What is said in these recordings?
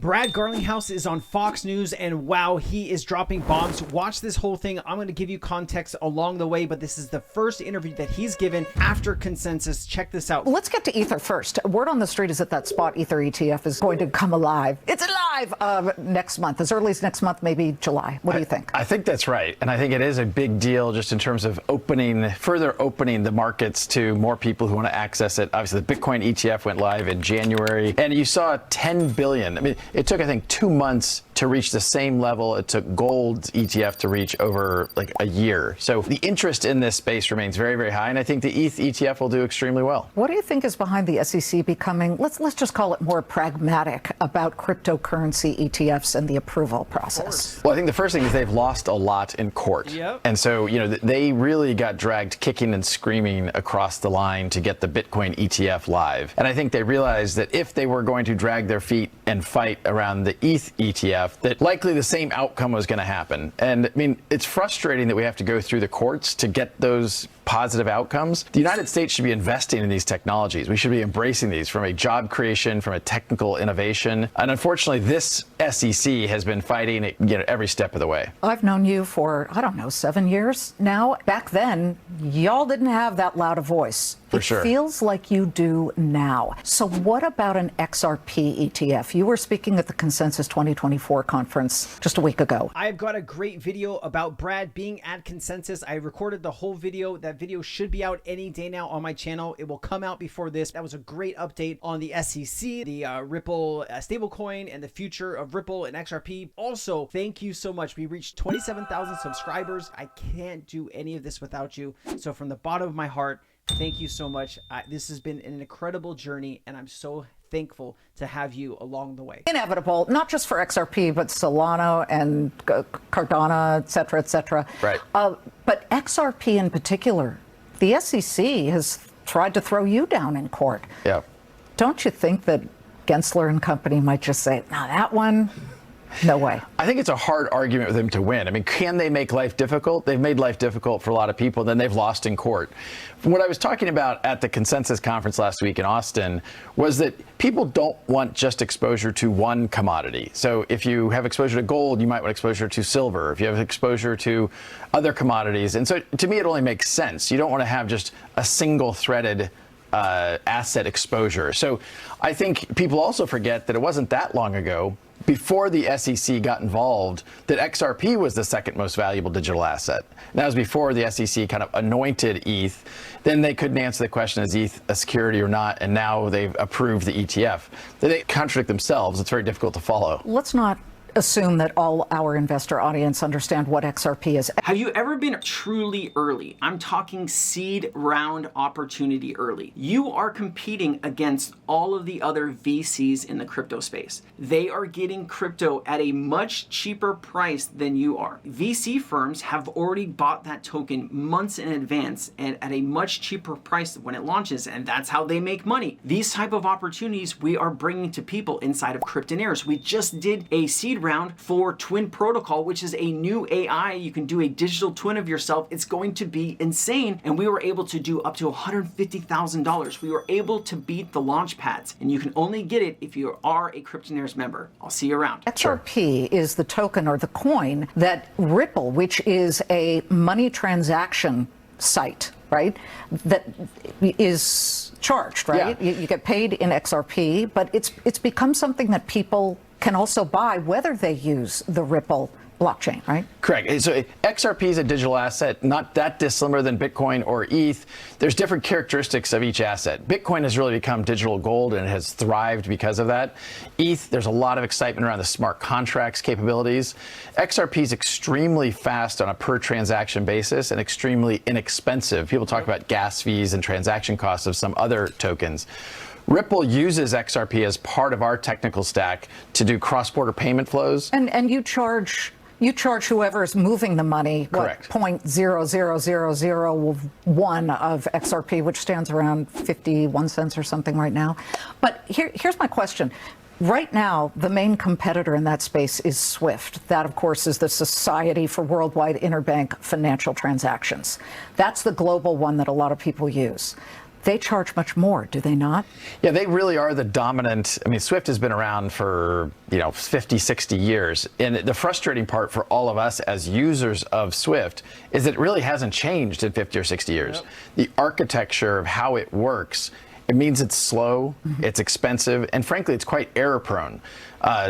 Brad Garlinghouse is on Fox News, and wow, he is dropping bombs. Watch this whole thing. I'm going to give you context along the way, but this is the first interview that he's given after consensus. Check this out. Let's get to Ether first. Word on the street is that that spot Ether ETF is going to come alive. It's alive next month, as early as next month, maybe July. What do you think? I think that's right. And I think it is a big deal just in terms of further opening the markets to more people who want to access it. Obviously, the Bitcoin ETF went live in January, and you saw 10 billion. I mean, it took, I think, 2 months to reach the same level it took gold ETF to reach over like a year. So the interest in this space remains very, very high, and I think the ETH ETF will do extremely well. What do you think is behind the SEC becoming, let's just call it more pragmatic about cryptocurrency ETFs and the approval process? Well, I think the first thing is they've lost a lot in court. Yep. And so, they really got dragged kicking and screaming across the line to get the Bitcoin ETF live. And I think they realized that if they were going to drag their feet and fight around the ETH ETF, that likely the same outcome was going to happen. And I mean, it's frustrating that we have to go through the courts to get those positive outcomes. The United States should be investing in these technologies. We should be embracing these from a job creation, from a technical innovation. And unfortunately, this SEC has been fighting it, every step of the way. I've known you for, 7 years now. Back then, y'all didn't have that loud a voice. For sure. It feels like you do now. So what about an XRP ETF? You were speaking at the Consensus 2024 conference just a week ago. I've got a great video about Brad being at Consensus. I recorded the whole video. That video should be out any day now on my channel. It will come out before this. That was a great update on the SEC, the Ripple stablecoin, and the future of Ripple and XRP. Also, thank you so much. We reached 27,000 subscribers. I can't do any of this without you. So from the bottom of my heart, thank you so much. This has been an incredible journey, and I'm so thankful to have you along the way. Inevitable, not just for XRP, but Solana and Cardano, et cetera, et cetera. Right. But XRP in particular, the SEC has tried to throw you down in court. Yeah. Don't you think that Gensler and company might just say, no, that one, no way? I think it's a hard argument with them to win. I mean, can they make life difficult? They've made life difficult for a lot of people, then they've lost in court. What I was talking about at the Consensus conference last week in Austin was that people don't want just exposure to one commodity. So if you have exposure to gold, you might want exposure to silver. If you have exposure to other commodities. And so to me, it only makes sense. You don't want to have just a single threaded asset exposure. So I think people also forget that it wasn't that long ago, before the SEC got involved, that XRP was the second most valuable digital asset. And that was before the SEC kind of anointed ETH. Then they couldn't answer the question, is ETH a security or not? And now they've approved the ETF. They contradict themselves. It's very difficult to follow. Let's not assume that all our investor audience understand what XRP is. Have you ever been truly early? I'm talking seed round opportunity early. You are competing against all of the other VCs in the crypto space. They are getting crypto at a much cheaper price than you are. VC firms have already bought that token months in advance and at a much cheaper price when it launches, and that's how they make money. These type of opportunities we are bringing to people inside of Cryptonaires. We just did a seed round for Twin Protocol, which is a new AI. You can do a digital twin of yourself. It's going to be insane. And we were able to do up to $150,000. We were able to beat the launch pads, and you can only get it if you are a Cryptonaires member. I'll see you around. XRP is the token or the coin that Ripple, which is a money transaction site, right, that is charged, right? Yeah. You get paid in XRP, but it's become something that people can also buy whether they use the Ripple blockchain, right? Correct. So XRP is a digital asset, not that dissimilar than Bitcoin or ETH. There's different characteristics of each asset. Bitcoin has really become digital gold and has thrived because of that. ETH, there's a lot of excitement around the smart contracts capabilities. XRP is extremely fast on a per transaction basis and extremely inexpensive. People talk about gas fees and transaction costs of some other tokens. Ripple uses XRP as part of our technical stack to do cross-border payment flows. And you charge whoever is moving the money, Correct. 0.00001 of XRP, which stands around 51 cents or something right now. But here's my question. Right now, the main competitor in that space is SWIFT. That, of course, is the Society for Worldwide Interbank Financial Transactions. That's the global one that a lot of people use. they charge much more, do they not? Yeah, they really are the dominant. I mean, Swift has been around for, 50, 60 years. And the frustrating part for all of us as users of Swift is that it really hasn't changed in 50 or 60 years. Yep. The architecture of how it works, it means it's slow, it's expensive, and frankly, it's quite error prone.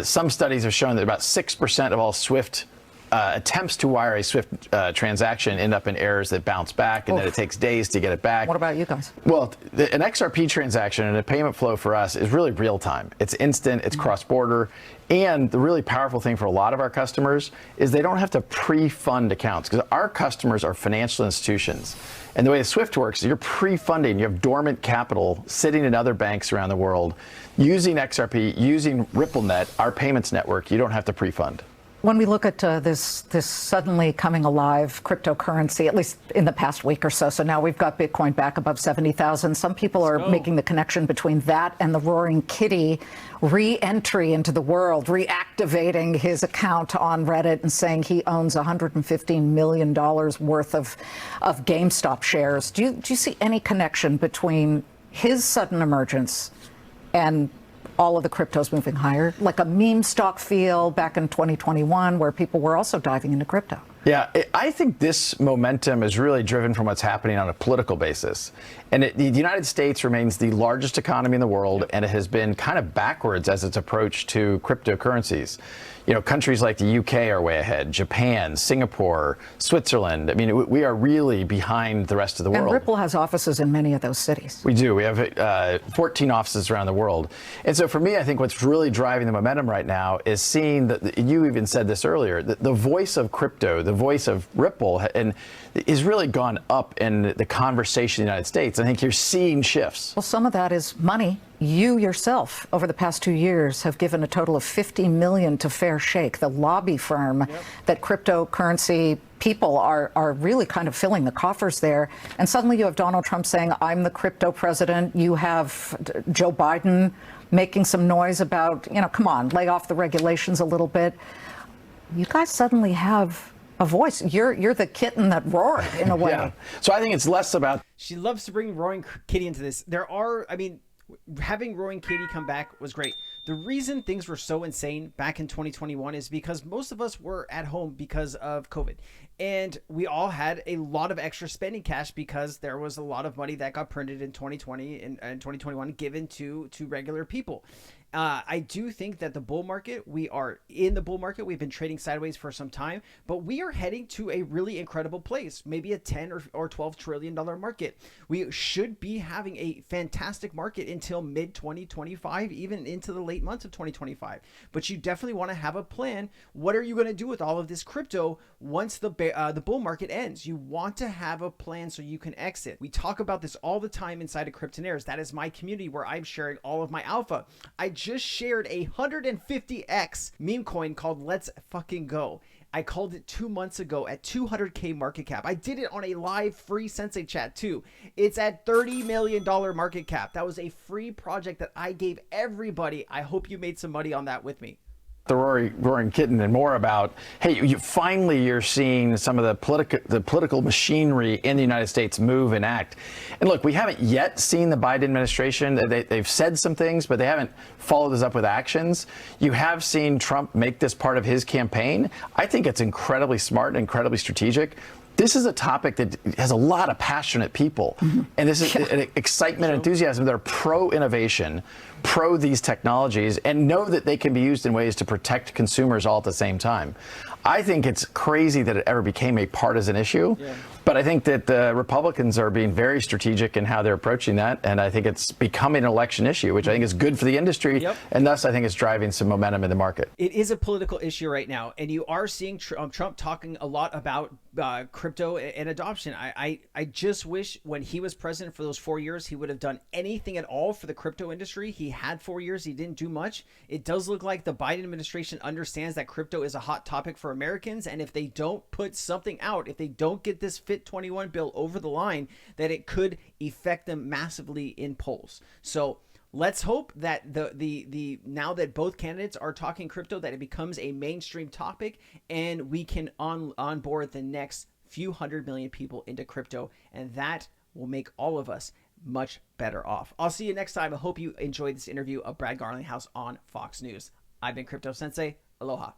Some studies have shown that about 6% of all Swift attempts to wire a Swift transaction end up in errors that bounce back, and then it takes days to get it back. What about you guys? Well, an XRP transaction and a payment flow for us is really real time. It's instant, it's cross-border, and the really powerful thing for a lot of our customers is they don't have to pre-fund accounts, because our customers are financial institutions. And the way Swift works is you're pre-funding. You have dormant capital sitting in other banks around the world. Using XRP, using RippleNet, our payments network, you don't have to pre-fund. When we look at this suddenly coming alive cryptocurrency, at least in the past week or so, so now we've got Bitcoin back above 70,000. Some people are making the connection between that and the Roaring Kitty re-entry into the world, reactivating his account on Reddit and saying he owns $115 million worth of GameStop shares. Do you see any connection between his sudden emergence and all of the cryptos moving higher, like a meme stock feel back in 2021 where people were also diving into crypto? Yeah, I think this momentum is really driven from what's happening on a political basis. And the United States remains the largest economy in the world, and it has been kind of backwards as its approach to cryptocurrencies. Countries like the UK are way ahead, Japan, Singapore, Switzerland. I mean, we are really behind the rest of the world. And Ripple has offices in many of those cities. We do. We have 14 offices around the world. And so for me, I think what's really driving the momentum right now is seeing that, you even said this earlier, the voice of crypto, the voice of Ripple, and is really gone up in the conversation in the United States. I think you're seeing shifts. Well, some of that is money. You yourself, over the past 2 years, have given a total of $50 million to Fair Shake, the lobby firm that cryptocurrency people are really kind of filling the coffers there. And suddenly you have Donald Trump saying, I'm the crypto president. You have Joe Biden making some noise about, come on, lay off the regulations a little bit. You guys suddenly have a voice. You're the kitten that roared in a way. Yeah. So I think it's less about. She loves to bring Roaring Kitty into this. Having Roaring Kitty come back was great. The reason things were so insane back in 2021 is because most of us were at home because of COVID. And we all had a lot of extra spending cash because there was a lot of money that got printed in 2020 and 2021 given to regular people. I do think that the bull market, we are in the bull market. We've been trading sideways for some time, but we are heading to a really incredible place, maybe a 10 or $12 trillion market. We should be having a fantastic market until mid 2025, even into the late months of 2025. But you definitely want to have a plan. What are you going to do with all of this crypto once the bull market ends? You want to have a plan so you can exit. We talk about this all the time inside of Kryptonaires. That is my community where I'm sharing all of my alpha. I just shared a 150x meme coin called Let's Fucking Go. I called it 2 months ago at 200K market cap. I did it on a live free Sensei chat too. It's at $30 million market cap. That was a free project that I gave everybody. I hope you made some money on that with me. The roaring kitten, and more about, hey, you're seeing some of the political machinery in the United States move and act. And look, we haven't yet seen the Biden administration. They've said some things, but they haven't followed this up with actions. You have seen Trump make this part of his campaign. I think it's incredibly smart and incredibly strategic. This is a topic that has a lot of passionate people, and this is an excitement and enthusiasm. They're pro-innovation, pro these technologies, and know that they can be used in ways to protect consumers all at the same time. I think it's crazy that it ever became a partisan issue, but I think that the Republicans are being very strategic in how they're approaching that, and I think it's becoming an election issue, which I think is good for the industry, and thus I think it's driving some momentum in the market. It is a political issue right now, and you are seeing Trump talking a lot about crypto and adoption. I just wish when he was president for those 4 years, he would have done anything at all for the crypto industry. He had 4 years. He didn't do much. It does look like the Biden administration understands that crypto is a hot topic for Americans. And if they don't put something out, if they don't get this Fit 21 bill over the line, that it could affect them massively in polls. So let's hope that the now that both candidates are talking crypto, that it becomes a mainstream topic and we can onboard the next few 100 million people into crypto, and that will make all of us much better off. I'll see you next time. I hope you enjoyed this interview of Brad Garlinghouse on Fox News. I've been Crypto Sensei. Aloha.